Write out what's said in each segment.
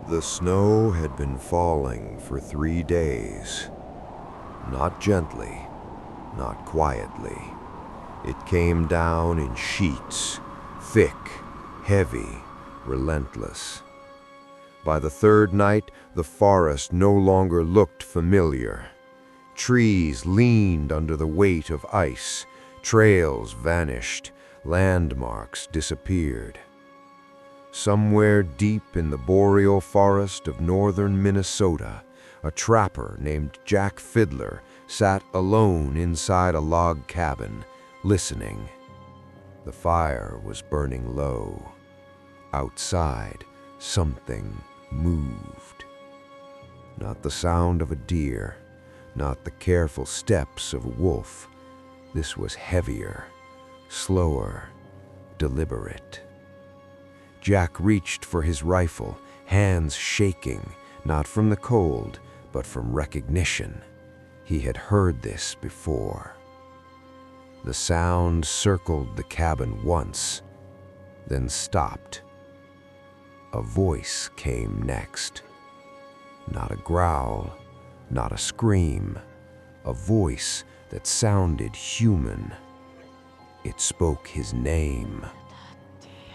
The snow had been falling for 3 days. Not gently, not quietly. It came down in sheets, thick, heavy, relentless. By the third night, the forest no longer looked familiar. Trees leaned under the weight of ice, trails vanished, landmarks disappeared. Somewhere deep in the boreal forest of northern Minnesota, a trapper named Jack Fiddler sat alone inside a log cabin, listening. The fire was burning low. Outside, something moved. Not the sound of a deer, not the careful steps of a wolf. This was heavier, slower, deliberate. Jack reached for his rifle, hands shaking, not from the cold, but from recognition. He had heard this before. The sound circled the cabin once, then stopped. A voice came next. Not a growl, not a scream, a voice that sounded human. It spoke his name.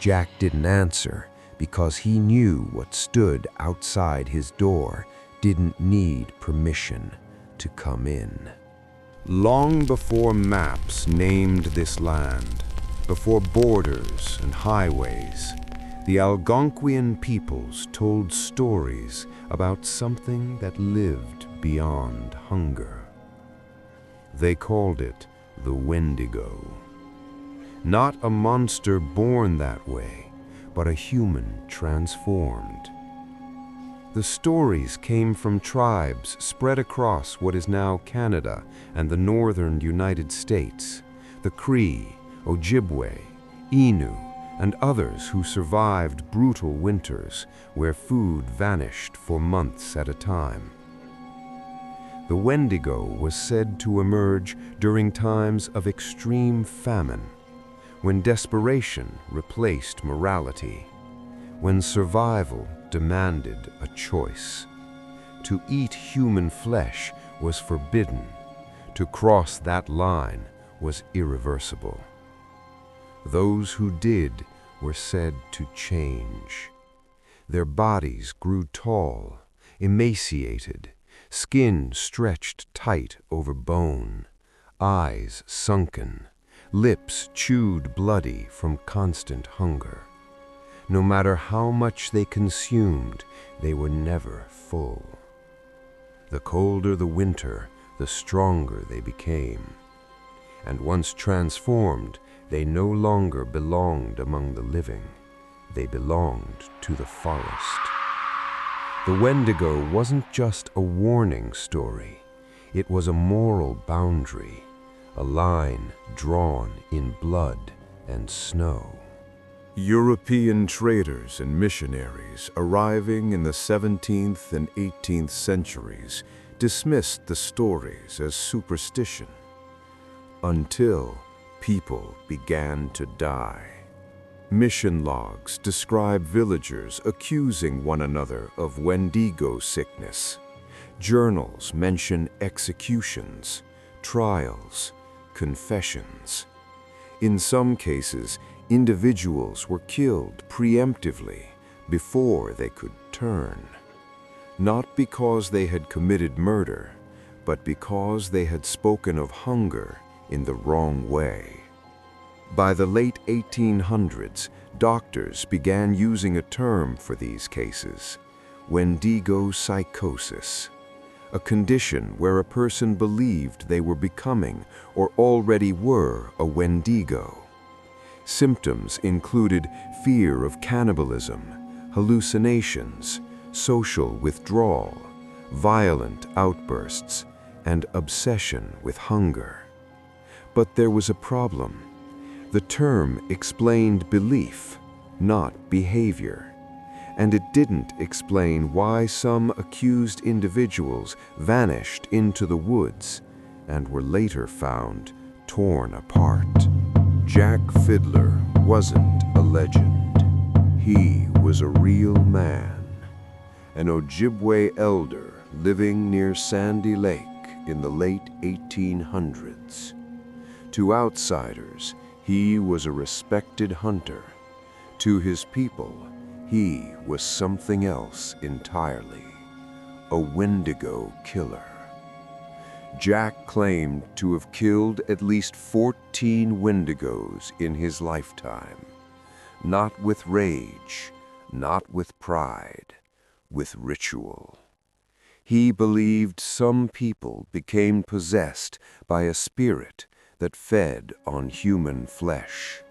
Jack didn't answer because he knew what stood outside his door didn't need permission to come in. Long before maps named this land, before borders and highways, the Algonquian peoples told stories about something that lived beyond hunger. They called it the Wendigo. Not a monster born that way, but a human transformed. The stories came from tribes spread across what is now Canada and the northern United States, the Cree, Ojibwe, Innu, and others who survived brutal winters where food vanished for months at a time. The Wendigo was said to emerge during times of extreme famine, when desperation replaced morality, when survival demanded a choice. To eat human flesh was forbidden. To cross that line was irreversible. Those who did were said to change. Their bodies grew tall, emaciated, skin stretched tight over bone, eyes sunken, lips chewed bloody from constant hunger. No matter how much they consumed, they were never full. The colder the winter, the stronger they became. And once transformed, they no longer belonged among the living. They belonged to the forest. The Wendigo wasn't just a warning story. It was a moral boundary, a line drawn in blood and snow. European traders and missionaries arriving in the 17th and 18th centuries dismissed the stories as superstition, until people began to die. Mission logs describe villagers accusing one another of Wendigo sickness. Journals mention executions, trials, confessions. In some cases, individuals were killed preemptively before they could turn. Not because they had committed murder, but because they had spoken of hunger in the wrong way. By the late 1800s, doctors began using a term for these cases: Wendigo Psychosis, a condition where a person believed they were becoming or already were a Wendigo. Symptoms included fear of cannibalism, hallucinations, social withdrawal, violent outbursts, and obsession with hunger. But there was a problem. The term explained belief, not behavior, and it didn't explain why some accused individuals vanished into the woods and were later found torn apart. Jack Fiddler wasn't a legend. He was a real man. an Ojibwe elder living near Sandy Lake in the late 1800s. To outsiders, he was a respected hunter. To his people, he was something else entirely, a Wendigo killer. Jack claimed to have killed at least 14 Wendigos in his lifetime, not with rage, not with pride, with ritual. He believed some people became possessed by a spirit that fed on human flesh.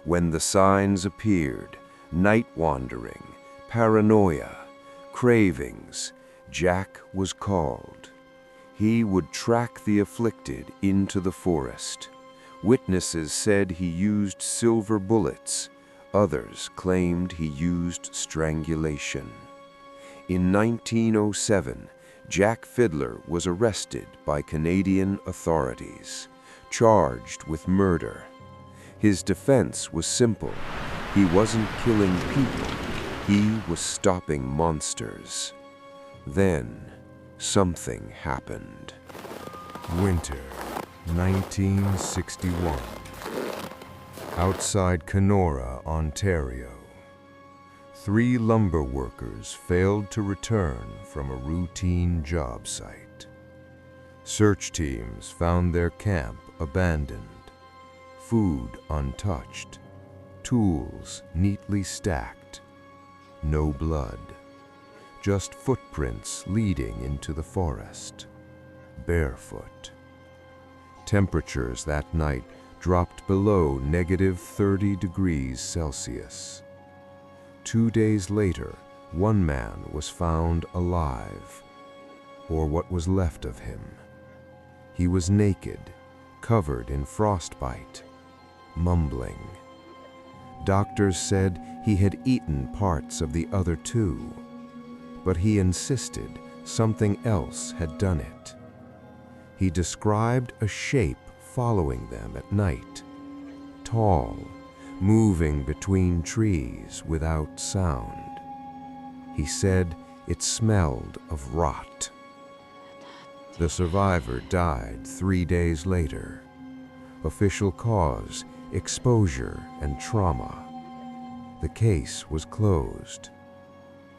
When the signs appeared, night wandering, paranoia, cravings, Jack was called. He would track the afflicted into the forest. Witnesses said he used silver bullets. Others claimed he used strangulation. In 1907, Jack Fiddler was arrested by Canadian authorities, charged with murder. His defense was simple. He wasn't killing people. He was stopping monsters. Then, something happened. Winter, 1961. Outside Kenora, Ontario. 3 lumber workers failed to return from a routine job site. Search teams found their camp abandoned, food untouched, tools neatly stacked, no blood, just footprints leading into the forest, barefoot. Temperatures that night dropped below -30 degrees Celsius. 2 days later, one man was found alive, or what was left of him. He was naked, covered in frostbite, mumbling. Doctors said he had eaten parts of the other 2, but he insisted something else had done it. He described a shape following them at night, tall, moving between trees without sound. He said it smelled of rot. The survivor died 3 days later. Official cause, exposure and trauma. The case was closed.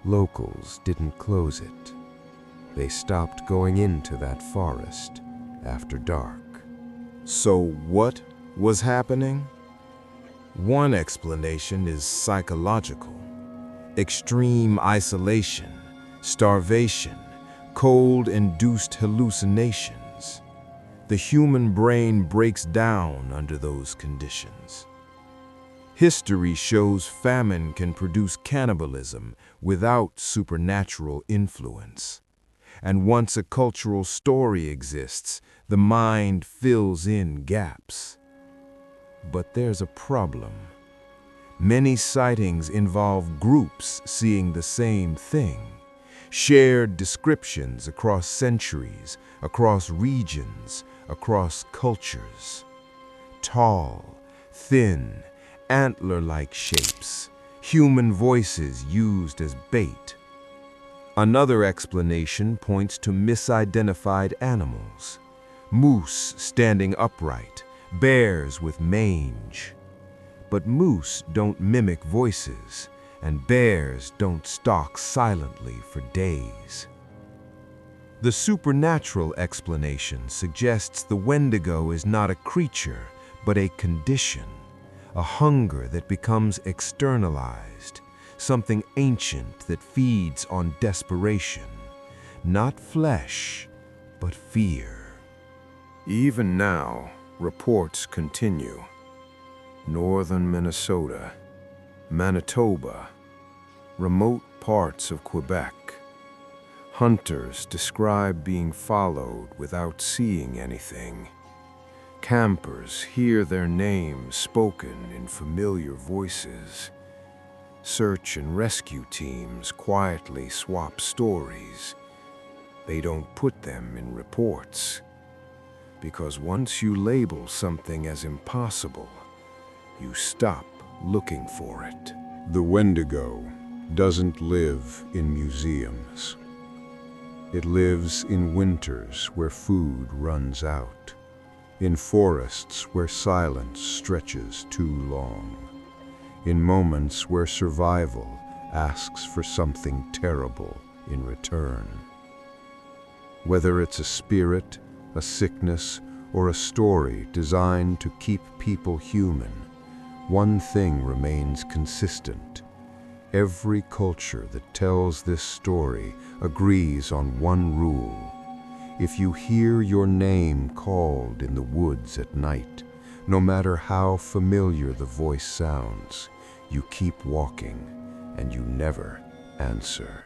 Locals didn't close it. They stopped going into that forest after dark. So what was happening? One explanation is psychological. Extreme isolation, starvation, cold-induced hallucinations. The human brain breaks down under those conditions. History shows famine can produce cannibalism without supernatural influence. And once a cultural story exists, the mind fills in gaps. But there's a problem. Many sightings involve groups seeing the same thing. Shared descriptions across centuries, across regions, across cultures. Tall, thin, antler-like shapes, human voices used as bait. Another explanation points to misidentified animals. Moose standing upright, bears with mange. But moose don't mimic voices, and bears don't stalk silently for days. The supernatural explanation suggests the Wendigo is not a creature, but a condition, a hunger that becomes externalized, something ancient that feeds on desperation, not flesh, but fear. Even now, reports continue. Northern Minnesota, Manitoba, remote parts of Quebec. Hunters describe being followed without seeing anything. Campers hear their names spoken in familiar voices. Search and rescue teams quietly swap stories. They don't put them in reports. Because once you label something as impossible, you stop looking for it. The Wendigo, doesn't live in museums. It lives in winters where food runs out, in forests where silence stretches too long, in moments where survival asks for something terrible in return. Whether it's a spirit, a sickness, or a story designed to keep people human, one thing remains consistent. Every culture that tells this story agrees on one rule. If you hear your name called in the woods at night, no matter how familiar the voice sounds, you keep walking and you never answer.